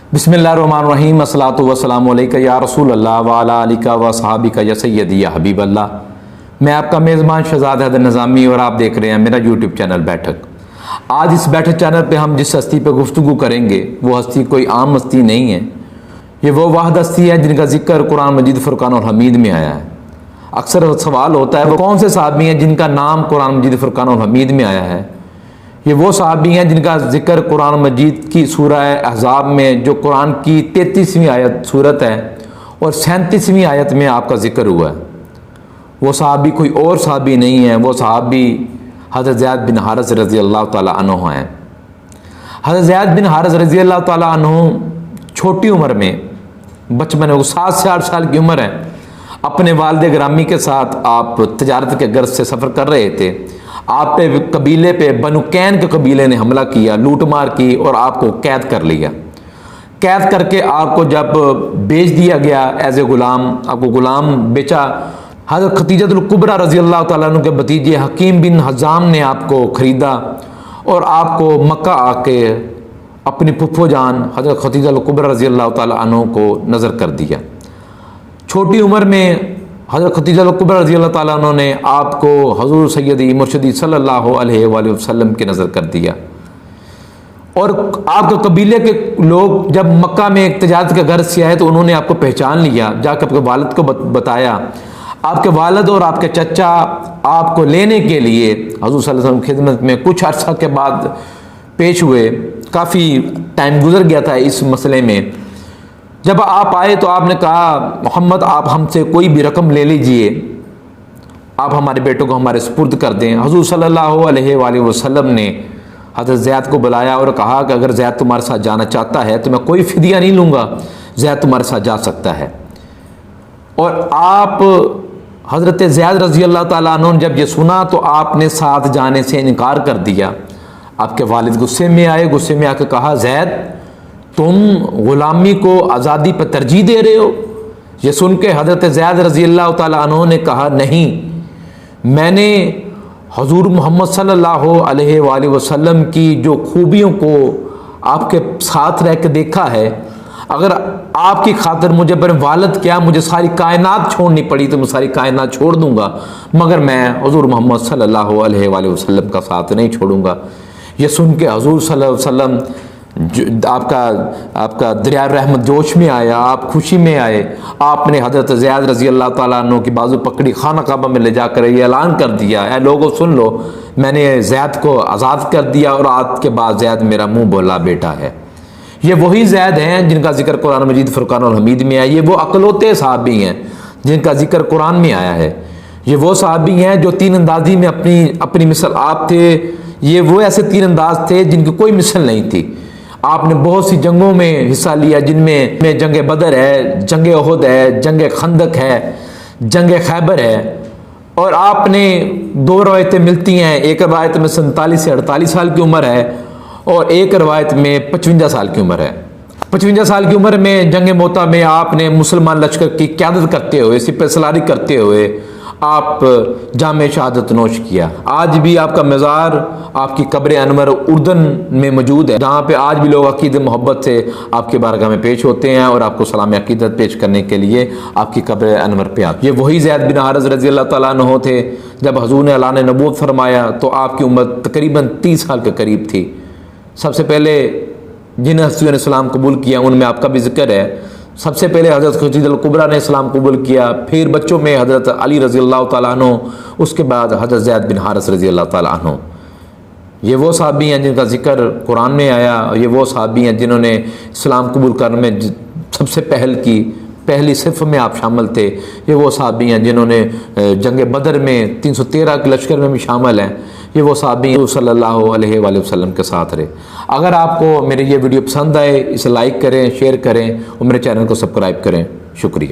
बिस्मिल्लाहिर्रहमानिर्रहीम अस्सलातु वस्सलामु अलैका या रसूल अल्लाह व अला आलिका व सहाबिका या सय्यदी या हबीब अल्लाह। मैं आपका मेज़बान शहजाद हैदर निज़ामी और आप देख रहे हैं मेरा यूट्यूब चैनल बैठक। आज इस बैठक चैनल पे हम जिस हस्ती पे गुफ्तगू करेंगे वो हस्ती कोई आम हस्ती नहीं है। ये वो वाहिद हस्ती है जिनका जिक्र कुरान मजीद फुरकान और हमीद में आया है। अक्सर सवाल होता है वो कौन से सहाबी हैं जिनका नाम कुरान मजीद फुरकान और हमीद में आया है। ये वो सहाबी हैं जिनका जिक्र कुरान मजीद की सूरह अहज़ाब में, जो कुरान की 33वीं आयत सूरत है, और 37वीं आयत में आपका जिक्र हुआ है। वो सहाबी कोई और सहाबी नहीं है, वो सहाबी हज़रत ज़ैद बिन हारिस रज़ी अल्लाह ताला अन्हु हैं। हज़रत ज़ैद बिन हारिस रज़ी अल्लाह ताला अन्हु छोटी उम्र में, बचपन में 7 से 8 साल की उम्र है, अपने वालिद गिरामी के साथ आप तजारत के गर्ज से सफ़र कर रहे थे। आप पे कबीले पे बनु कैन के कबीले ने हमला किया, लूट मार की और आपको कैद कर लिया। कैद करके आपको जब बेच दिया गया एज ए गुलाम, आपको गुलाम बेचा। हज़रत खदीजतुल कुबरा रज़ी अल्लाह ताला अन्हा के भतीजे हकीम बिन हज़ाम ने आपको ख़रीदा और आपको मक्का आके अपनी फुफ्फो जान हज़रत खदीजतुल कुबरा रज़ी अल्लाह ताला अन्हा को नज़र कर दिया। छोटी उम्र में हज़रत खदीजतुल कुबरा रज़ी अल्लाह ताला अन्हा ने आपको हज़ूर सैयदी मुर्शदी सल्लल्लाहु अलैहि वसल्लम की नज़र कर दिया। और आपके कबीले के लोग जब मक्का में एक तजारत के घर से आए तो उन्होंने आपको पहचान लिया, जाकर आपके वालिद को बताया। आपके वालिद और आपके चचा आपको लेने के लिए हज़ूर सल्लल्लाहु अलैहि वसल्लम की खिदमत में कुछ अर्सा के बाद पेश हुए। काफ़ी टाइम गुजर गया था इस मसले में। जब आप आए तो आपने कहा, मोहम्मद आप हमसे कोई भी रकम ले लीजिए, आप हमारे बेटों को हमारे सुपुर्द कर दें। हज़ूर सल्लल्लाहु अलैहि वसल्लम ने हज़रत ज़ैद को बुलाया और कहा कि अगर ज़ैद तुम्हारे साथ जाना चाहता है तो मैं कोई फ़िदिया नहीं लूँगा, ज़ैद तुम्हारे साथ जा सकता है। और आप हज़रत ज़ैद रज़ी अल्लाह ताला अन्हु ने जब ये सुना तो आपने साथ जाने से इनकार कर दिया। आपके वालिद गुस्से में आए, गुस्से में आकर कहा, ज़ैद तुम ग़ुलामी को आज़ादी पर तरजीह दे रहे हो। ये सुन के हज़रत ज़ैद रज़ी अल्लाह ताला अन्हु ने कहा, नहीं, मैंने हज़ूर मोहम्मद सल्लल्लाहु अलैहि वसल्लम की जो खूबियों को आपके साथ रह के देखा है, अगर आपकी खातिर मुझे अपने वालिद क्या मुझे सारी कायनात छोड़नी पड़ी तो मैं सारी कायनात छोड़ दूँगा, मगर मैं हज़ूर मोहम्मद सल्लल्लाहु अलैहि वसल्लम का साथ नहीं छोड़ूँगा। ये सुन के हज़ूर सल्लल्लाहु अलैहि वसल्लम आपका दरिया रहमत जोश में आया, आप खुशी में आए। आपने हज़रत ज़ैद रज़ी अल्लाह ताला अन्हु की बाजू पकड़ी, खाना काबा में ले जाकर ये ऐलान कर दिया, ऐ लोगों सुन लो, मैंने ज़ैद को आज़ाद कर दिया और आज के बाद ज़ैद मेरा मुँह बोला बेटा है। ये वही ज़ैद हैं जिनका जिक्र कुरान मजीद फुरकान और हमीद में आया। ये वो अकलौते सहाबी हैं जिनका जिक्र कुरान में आया है। ये वो सहाबी हैं जो तीन अंदाजी में अपनी मिसल आप थे। ये वो ऐसे तीर अंदाज थे जिनकी कोई मिसल नहीं थी। आपने बहुत सी जंगों में हिस्सा लिया, जिनमें जंग बदर है, जंग उहद है, जंग खंदक है, जंग खैबर है। और आपने 2 रवायतें मिलती हैं, एक रवायत में 47 से 48 साल की उम्र है और एक रवायत में 55 साल की उम्र है। 55 साल की उम्र में जंग मोता में आपने मुसलमान लश्कर की क़यादत करते हुए, सिपह सलारी करते हुए आप जामे शहादत नोश किया। आज भी आपका मज़ार, आपकी कब्र अनवर उर्दन में मौजूद है, जहाँ पे आज भी लोग अकीदत मोहब्बत से आपके बारगाह में पेश होते हैं और आपको सलाम अकीदत पेश करने के लिए आपकी कब्र अनवर पे आते हैं। ये वही ज़ैद बिन हारिस रज़ी अल्लाह ताला अन्हु थे। जब हज़ूर ने ऐलान नबूवत फरमाया तो आपकी उम्र तकरीबन 30 साल के करीब थी। सबसे पहले जिन हस्तियों ने इस्लाम कबूल किया उनमें आपका भी जिक्र है। सबसे पहले हज़रत खदीजतुल कुबरा ने इस्लाम कबूल किया, फिर बच्चों में हज़रत अली रज़ी अल्लाह ताला अन्हु, उसके बाद हज़रत ज़ैद बिन हारिस रज़ी अल्लाह ताला अन्हु। ये वो सहाबी हैं जिनका जिक्र कुरान में आया। ये वो सहाबी हैं जिन्होंने इस्लाम कबूल करने में सबसे पहली सिर्फ में आप शामिल थे। ये वो सहाबी हैं जिन्होंने जंग बदर में 313 के लश्कर में भी शामिल हैं। ये वो सहाबी सल्लल्लाहु अलैहि वसल्लम के साथ रहे। अगर आपको मेरे ये वीडियो पसंद आए, इसे लाइक करें, शेयर करें और मेरे चैनल को सब्सक्राइब करें। शुक्रिया।